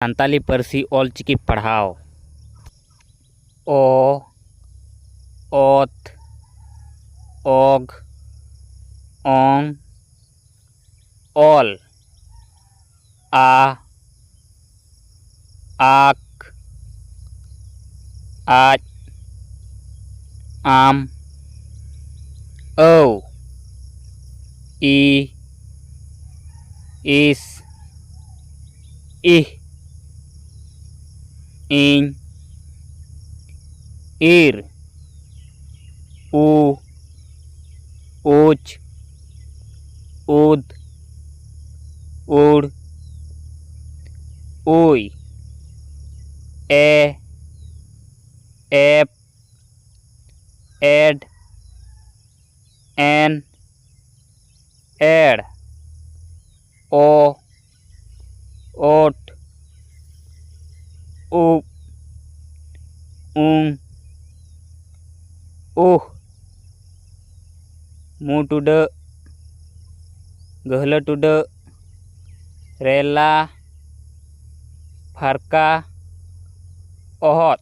सानताली पारसी ऑलचिकी पढ़ाओ ओ ओत ओग ओंग ऑल आ आक आज आम औ ई इस इह इन ईर उ ऊच उद उड़ उई ए एप एड एन एड ओ ओट उ ऊं उह मुटुड गहलटुड रेला फारका ओहत